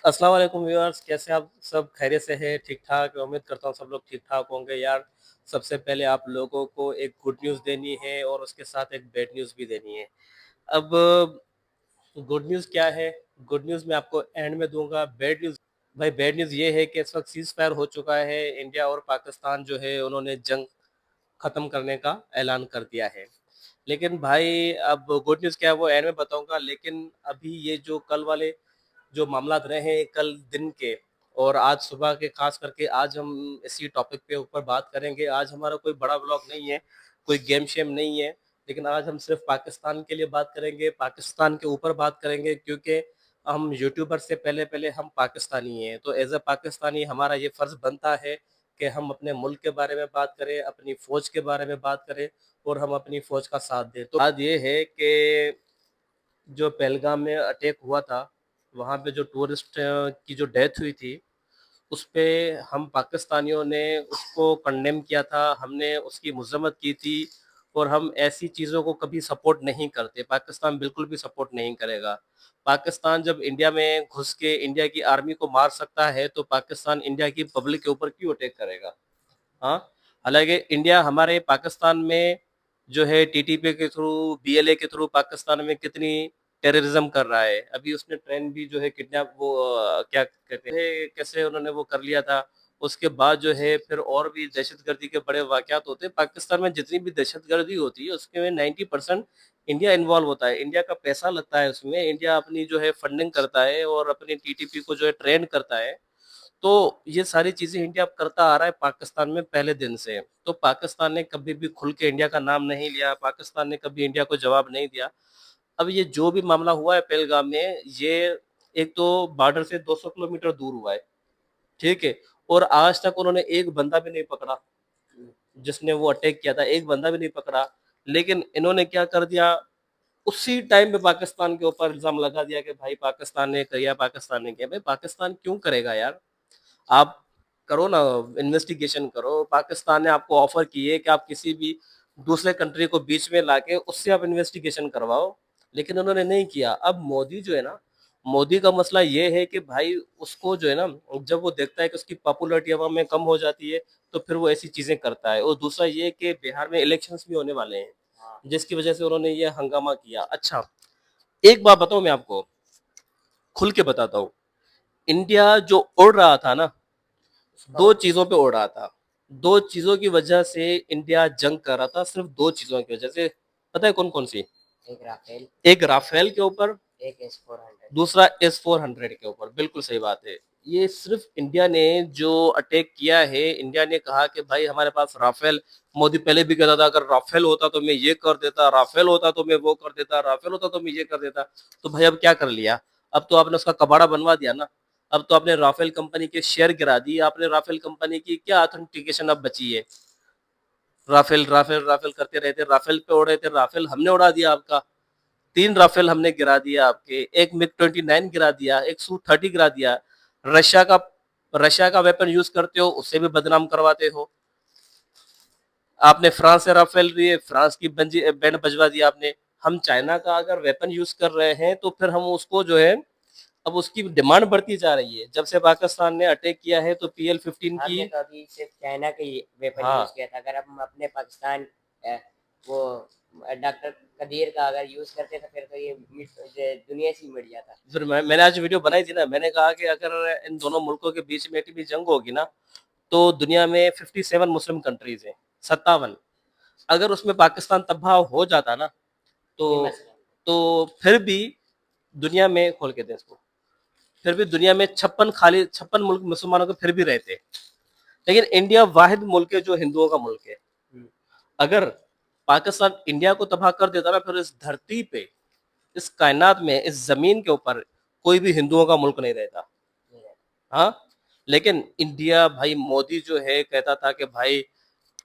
अस्सलाम वालेकुम व्यूअर्स, कैसे आप सब खैरियत से हैं? ठीक-ठाक? उम्मीद करता हूँ सब लोग ठीक-ठाक होंगे यार। सबसे पहले आप लोगों को एक गुड न्यूज़ देनी है और उसके साथ एक बैड न्यूज़ भी देनी है। अब गुड न्यूज़ क्या है? गुड न्यूज़ मैं आपको एंड में दूँगा। बैड न्यूज़ ये है कि इस वक़्त सीज़ फायर हो चुका है। इंडिया और पाकिस्तान जो है उन्होंने जंग खत्म करने का ऐलान कर दिया है। लेकिन भाई अब गुड न्यूज़ क्या है वो एंड में बताऊँगा, लेकिन अभी ये जो कल वाले जो मामलात रहे हैं कल दिन के और आज सुबह के, खास करके आज हम इसी टॉपिक पे ऊपर बात करेंगे। आज हमारा कोई बड़ा व्लॉग नहीं है, कोई गेम शेम नहीं है, लेकिन आज हम सिर्फ पाकिस्तान के लिए बात करेंगे, पाकिस्तान के ऊपर बात करेंगे, क्योंकि हम यूट्यूबर से पहले पहले हम पाकिस्तानी हैं। तो एज अ पाकिस्तानी हमारा ये फ़र्ज़ बनता है कि हम अपने मुल्क के बारे में बात करें, अपनी फ़ौज के बारे में बात करें और हम अपनी फ़ौज का साथ दें। तो बात ये है कि जो पहलगाम में अटैक हुआ था, वहाँ पे जो टूरिस्ट की जो डेथ हुई थी, उसपे हम पाकिस्तानियों ने उसको कंडेम किया था, हमने उसकी मज़म्मत की थी और हम ऐसी चीज़ों को कभी सपोर्ट नहीं करते। पाकिस्तान बिल्कुल भी सपोर्ट नहीं करेगा। पाकिस्तान जब इंडिया में घुस के इंडिया की आर्मी को मार सकता है, तो पाकिस्तान इंडिया की पब्लिक के ऊपर क्यों अटैक करेगा? हाँ, हालाँकि इंडिया हमारे पाकिस्तान में जो है टीटीपी के थ्रू, बीएलए के थ्रू पाकिस्तान में कितनी टेररिज्म कर रहा है। अभी उसने ट्रेन भी जो है किडनैप वो क्या कहते हैं, कैसे उन्होंने वो कर लिया था। उसके बाद जो है फिर और भी दहशतगर्दी के बड़े वाक़यात होते हैं। पाकिस्तान में जितनी भी दहशतगर्दी होती है उसके में 90% इंडिया इन्वॉल्व होता है। इंडिया का पैसा लगता है उसमें, इंडिया अपनी जो है फंडिंग करता है और अपनी टीटीपी को जो है ट्रेन करता है। तो ये सारी चीज़ें इंडिया अब करता आ रहा है पाकिस्तान में पहले दिन से। तो पाकिस्तान ने कभी भी खुल के इंडिया का नाम नहीं लिया, पाकिस्तान ने कभी इंडिया को जवाब नहीं दिया। अब ये जो भी मामला हुआ है पहलगाम में, ये एक तो बॉर्डर से 200 किलोमीटर दूर हुआ है, ठीक है? और आज तक उन्होंने एक बंदा भी नहीं पकड़ा, जिसने वो अटैक किया था, एक बंदा भी नहीं पकड़ा। लेकिन इन्होंने क्या कर दिया, उसी टाइम पे पाकिस्तान के ऊपर इल्ज़ाम लगा दिया कि भाई पाकिस्तान ने किया, पाकिस्तान ने किया। भाई पाकिस्तान क्यों करेगा यार? आप करो ना, इन्वेस्टिगेशन करो। पाकिस्तान ने आपको ऑफर की है कि आप किसी भी दूसरे कंट्री को बीच में लाके उससे आप इन्वेस्टिगेशन करवाओ, लेकिन उन्होंने नहीं किया। अब मोदी जो है ना, मोदी का मसला ये है कि भाई उसको जो है ना, जब वो देखता है कि उसकी पॉपुलैरिटी अवाम में कम हो जाती है, तो फिर वो ऐसी चीजें करता है। और दूसरा ये कि बिहार में इलेक्शंस भी होने वाले हैं, जिसकी वजह से उन्होंने ये हंगामा किया। अच्छा, एक बात बताऊं मैं आपको, खुल के बताता हूँ। इंडिया जो उड़ रहा था ना, दो चीजों पे उड़ रहा था। दो चीजों की वजह से इंडिया जंग कर रहा था, सिर्फ दो चीजों की वजह से। पता है कौन कौन सी? एक राफेल के ऊपर, एक S-400, दूसरा S-400 के ऊपर। बिल्कुल सही बात है। ये सिर्फ इंडिया ने जो अटैक किया है, इंडिया ने कहा कि भाई हमारे पास राफेल, मोदी पहले भी कहता था अगर राफेल होता तो मैं ये कर देता, राफेल होता तो मैं वो कर देता, राफेल होता तो मैं ये कर देता। तो भाई अब क्या कर लिया? अब तो आपने उसका कबाड़ा बनवा दिया ना। अब तो आपने राफेल कंपनी के शेयर गिरा दिए। आपने राफेल कंपनी की क्या ऑथेंटिकेशन अब बची है? राफेल राफेल राफेल करते रहते, राफेल पे उड़ रहे थे, राफेल हमने उड़ा दिया आपका। तीन राफेल हमने गिरा दिया आपके, एक मिग 29 गिरा दिया, एक Su-30 गिरा दिया। रशिया का रशिया का वेपन यूज करते हो, उससे भी बदनाम करवाते हो। आपने फ्रांस से राफेल लिए, फ्रांस की बैंड बजवा दिया आपने। हम चाइना का अगर वेपन यूज कर रहे हैं तो फिर हम उसको जो है, अब उसकी डिमांड बढ़ती जा रही है। जब से पाकिस्तान ने अटैक किया है तो PL-15 की, हमने तो अभी सिर्फ चाइना का ही वेपन हाँ, यूज किया था। अगर हम अपने पाकिस्तान वो डॉक्टर कदीर का अगर यूज करते तो फिर तो ये दुनिया से ही मिट जाता। फिर मैंने आज वीडियो बनाई थी ना, मैंने कहा कि अगर इन दोनों मुल्कों के बीच में एक भी जंग होगी ना, तो दुनिया में 57 मुस्लिम कंट्रीज हैं, 57। अगर उसमें पाकिस्तान तबाह हो जाता ना, तो फिर भी दुनिया में खोल के दे इसको, फिर भी दुनिया में 56 मुल्क मुसलमानों के फिर भी रहते। लेकिन इंडिया वाहिद मुल्क है जो हिंदुओं का मुल्क है। अगर पाकिस्तान इंडिया को तबाह कर देता ना, फिर इस धरती पे, इस कायनात में, इस जमीन के ऊपर कोई भी हिंदुओं का मुल्क नहीं रहता। हाँ, लेकिन इंडिया, भाई मोदी जो है कहता था कि भाई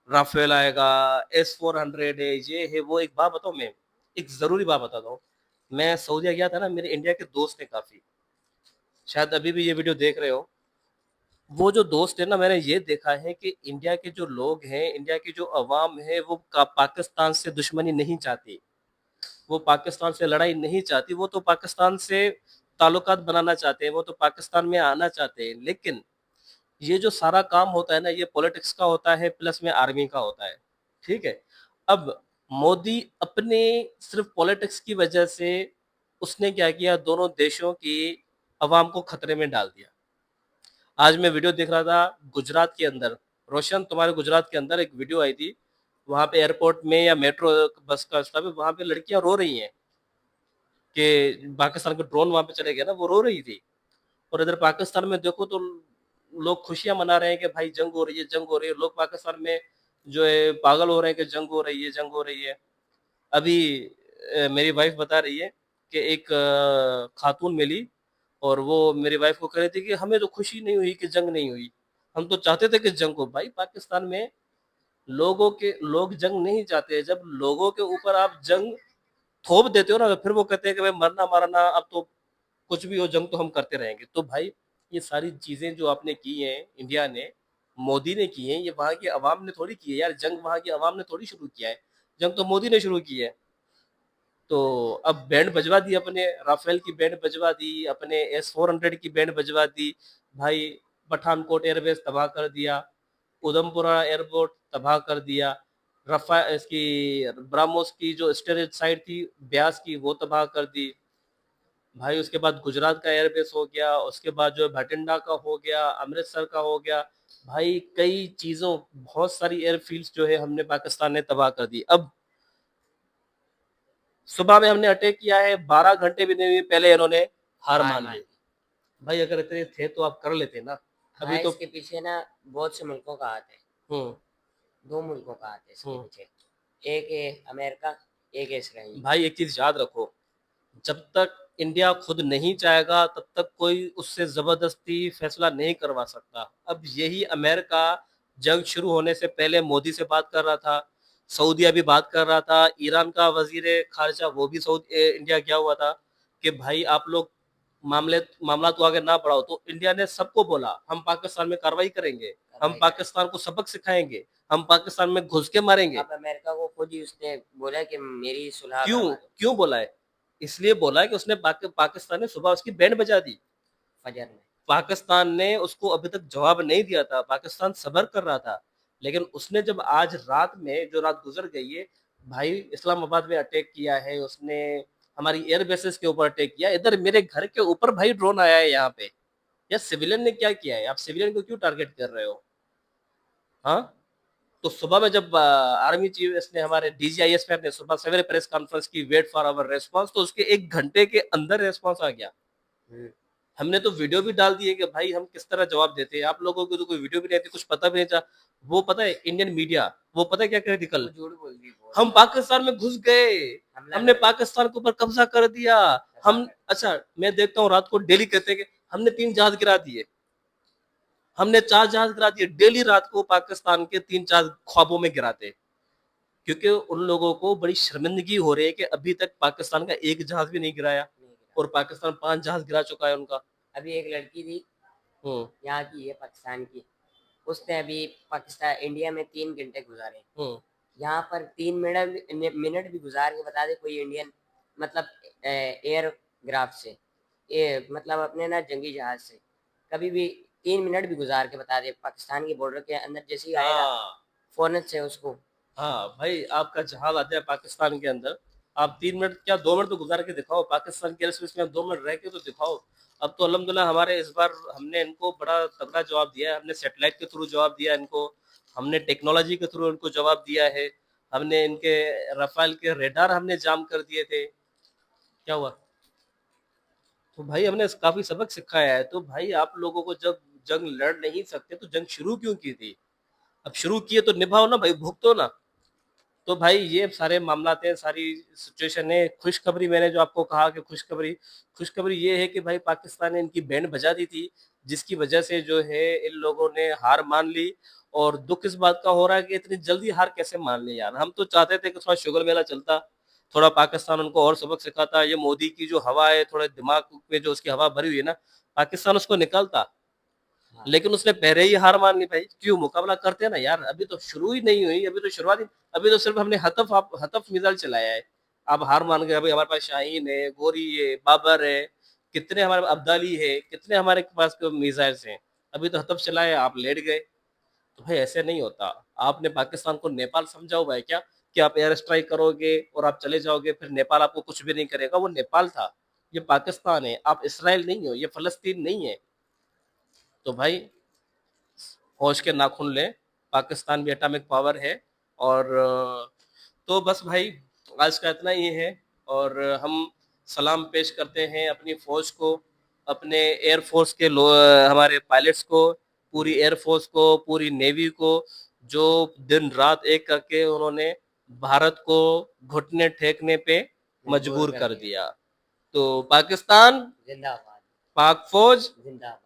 राफेल आएगा, S-400 है, ये है वो। एक बात बताओ, मैं एक जरूरी बात बताता हूँ। मैं सऊदीया गया था ना, मेरे इंडिया के दोस्त हैं काफी, शायद अभी भी ये वीडियो देख रहे हो। वो जो दोस्त है ना, मैंने ये देखा है कि इंडिया के जो लोग हैं, इंडिया की जो अवाम है, वो पाकिस्तान से दुश्मनी नहीं चाहती, वो पाकिस्तान से लड़ाई नहीं चाहती। वो तो पाकिस्तान से ताल्लुकात बनाना चाहते हैं, वो तो पाकिस्तान में आना चाहते हैं, लेकिन ये जो सारा काम होता है ना, ये पॉलिटिक्स का होता है प्लस में आर्मी का होता है, ठीक है। अब मोदी अपने सिर्फ पॉलिटिक्स की वजह से उसने क्या किया, दोनों देशों की अवाम को खतरे में डाल दिया। आज मैं वीडियो देख रहा था गुजरात के अंदर, रोशन तुम्हारे गुजरात के अंदर एक वीडियो आई थी, वहां पे एयरपोर्ट में या मेट्रो बस का स्टॉप है, वहां पे लड़कियां रो रही हैं कि पाकिस्तान के ड्रोन वहां पे चले गए ना, वो रो रही थी। और इधर पाकिस्तान में देखो तो लोग खुशियां मना रहे हैं कि भाई जंग हो रही है, जंग हो रही है। लोग पाकिस्तान में जो है पागल हो रहे हैं कि जंग हो रही है, जंग हो रही है। अभी मेरी वाइफ बता रही है कि एक खातून मिली और वो मेरी वाइफ को कह रही थी कि हमें तो खुशी नहीं हुई कि जंग नहीं हुई, हम तो चाहते थे कि जंग हो। भाई पाकिस्तान में लोग जंग नहीं चाहते। जब लोगों के ऊपर आप जंग थोप देते हो ना, तो फिर वो कहते हैं कि भाई मरना मारना अब तो कुछ भी हो, जंग तो हम करते रहेंगे। तो भाई ये सारी चीजें जो आपने की हैं, इंडिया ने, मोदी ने की हैं, ये वहां की आवाम ने थोड़ी की है यार। जंग वहां की आवाम ने थोड़ी शुरू किया है, जंग तो मोदी ने शुरू की है। तो अब बैंड बजवा दी, अपने राफेल की बैंड बजवा दी, अपने S-400 की बैंड बजवा दी। भाई पठानकोट एयरबेस तबाह कर दिया, उधमपुरा एयरपोर्ट तबाह कर दिया, रफा इसकी ब्राह्मोस की जो स्टोरेज साइट थी ब्यास की, वो तबाह कर दी। भाई उसके बाद गुजरात का एयरबेस हो गया, उसके बाद जो भटिंडा का हो गया, अमृतसर का हो गया। भाई कई चीजों, बहुत सारी एयरफील्ड्स जो है हमने पाकिस्तान ने तबाह कर दी। अब सुबह में हमने अटैक किया है, 12 घंटे भी नहीं हुए पहले इन्होंने हार हार मान मान ली। ली। भाई अगर इतने थे तो आप कर लेते ना। अभी हाँ, तो इसके पीछे ना बहुत से मुल्कों का हाथ है। हम्म 2 मुल्कों का हाथ है इसके हम्म पीछे। एक है अमेरिका, एक है इसराइल। भाई एक चीज याद रखो, जब तक इंडिया खुद नहीं चाहेगा तब तक कोई उससे जबरदस्ती फैसला नहीं करवा सकता। अब यही अमेरिका जंग शुरू होने से पहले मोदी से बात कर रहा था, सऊदीया भी बात कर रहा था, ईरान का वजीर खारजा वो भी इंडिया गया हुआ था कि भाई आप लोग मामला तो आगे ना बढ़ाओ। तो इंडिया ने सबको बोला हम पाकिस्तान में कार्रवाई करेंगे, हम कार्रवाई करें। पाकिस्तान को सबक सिखाएंगे, हम पाकिस्तान में घुस के मारेंगे। अब अमेरिका को खुद ही उसने बोला कि मेरी सुलह क्यों करवा दो। क्यों बोला है? इसलिए बोला है कि उसने पाकिस्तान ने सुबह उसकी बैंड बजा दी। फजर में। पाकिस्तान ने उसको अभी तक जवाब नहीं दिया था, पाकिस्तान सबर कर रहा था। लेकिन उसने जब आज रात में, जो रात गुजर गई है, भाई इस्लामाबाद में अटैक किया है उसने, हमारी एयर बेसिस के ऊपर अटैक किया। इधर मेरे घर के ऊपर भाई ड्रोन आया है यहाँ पे। यार सिविलियन ने क्या किया है? आप सिविलियन को क्यों टारगेट कर रहे हो? हाँ। तो सुबह में जब आर्मी चीफ ने, हमारे DGIS ने सुबह सवेरे प्रेस कॉन्फ्रेंस की, वेट फॉर आवर रेस्पॉन्स, तो उसके 1 घंटे के अंदर रेस्पॉन्स आ गया। हम्म, हमने तो वीडियो भी डाल दी है कि भाई हम किस तरह जवाब देते हैं। आप लोगों को तो कोई वीडियो भी नहीं आती, कुछ पता भी नहीं था। वो पता है इंडियन मीडिया, वो पता है क्या कह रही थी वो कल? झूठ बोल दी बहुत। हम पाकिस्तान में घुस गए, हमला हमने कर दिया। पाकिस्तान के ऊपर कब्जा कर दिया। तबाह हम कर अच्छा, मैं देखता हूँ रात को डेली कहते हैं कि हमने 3 जहाज गिरा दिए, हमने 4 जहाज गिरा दिए। डेली रात को पाकिस्तान के 3 4 ख्वाबों में गिराते, क्योंकि उन लोगों को बड़ी शर्मिंदगी हो रही है कि अभी तक पाकिस्तान का एक जहाज भी नहीं गिराया, नहीं गिरा। और पाकिस्तान 5 जहाज गिरा चुका है उनका। अभी एक लड़की थी, हम्म यहाँ की है पाकिस्तान की। उसने अभी पाकिस्तान इंडिया में 3 घंटे गुजारे। हम्म यहाँ पर 3 मिनट भी गुजार के बता दे कोई इंडियन, मतलब एयरक्राफ्ट से, ये मतलब अपने ना जंगी जहाज से, कभी भी 3 मिनट भी गुजार के बता दे पाकिस्तान के बॉर्डर के अंदर जैसे ही आएगा हाँ फौरन से उसको। हाँ भाई, आपका जहाज आ जाए पाकिस्तान के अंदर, आप 3 मिनट क्या 2 मिनट तो गुजार के दिखाओ, पाकिस्तान के एयर स्पेस में आप 2 मिनट रह के तो दिखाओ। अब तो अल्हम्दुलिल्लाह हमारे इस बार हमने इनको बड़ा तगड़ा जवाब दिया है। हमने सैटेलाइट के थ्रू जवाब दिया इनको, हमने टेक्नोलॉजी के थ्रू इनको जवाब दिया है। हमने इनके रफाल के रेडार हमने जाम कर दिए थे। क्या हुआ? तो भाई हमने काफी सबक सिखाया है। तो भाई आप लोगों को जब जंग लड़ नहीं सकते तो जंग शुरू क्यों की थी? अब शुरू किए तो निभाओ ना भाई, भुगतो ना। तो भाई ये सारे मामलात हैं, सारी सिचुएशन है। खुशखबरी मैंने जो आपको कहा कि खुशखबरी ये है कि भाई पाकिस्तान ने इनकी बैंड बजा दी थी, जिसकी वजह से जो है इन लोगों ने हार मान ली। और दुख इस बात का हो रहा है कि इतनी जल्दी हार कैसे मान ली यार। हम तो चाहते थे कि थोड़ा शुगर मेला चलता, थोड़ा पाकिस्तान उनको और सबक सिखाता। ये मोदी की जो हवा है, थोड़े दिमाग में जो उसकी हवा भरी हुई है ना, पाकिस्तान उसको निकालता। हाँ। लेकिन उसने पहले ही हार मान ली। भाई क्यों मुकाबला करते हैं ना यार, अभी तो शुरू ही नहीं हुई, अभी तो शुरुआत ही, अभी तो सिर्फ हमने हतफ मिसाइल चलाया है। अब हार मान गए। अभी हमारे पास शाहीन है, गोरी है, बाबर है, कितने हमारे अब्दाली है, कितने हमारे पास मिसाइल्स हैं, अभी तो हतफ चलाए आप लेट गए। तो भाई ऐसे नहीं होता। आपने पाकिस्तान को नेपाल समझा हुआ है क्या कि आप एयर स्ट्राइक करोगे और आप चले जाओगे, फिर नेपाल आपको कुछ भी नहीं करेगा? वो नेपाल था, ये पाकिस्तान है, आप इसराइल नहीं हो, ये फलस्तीन नहीं है। तो भाई होश के नाखून लें, पाकिस्तान भी एटॉमिक पावर है। और तो बस भाई आज का इतना ही है। और हम सलाम पेश करते हैं अपनी फौज को, अपने एयरफोर्स के हमारे पायलट्स को, पूरी एयरफोर्स को, पूरी नेवी को, जो दिन रात एक करके उन्होंने भारत को घुटने टेकने पे मजबूर मजबूर कर कर दिया। दिया। तो पाकिस्तान, जिंदाबाद। पाक फौज, जिंदाबाद।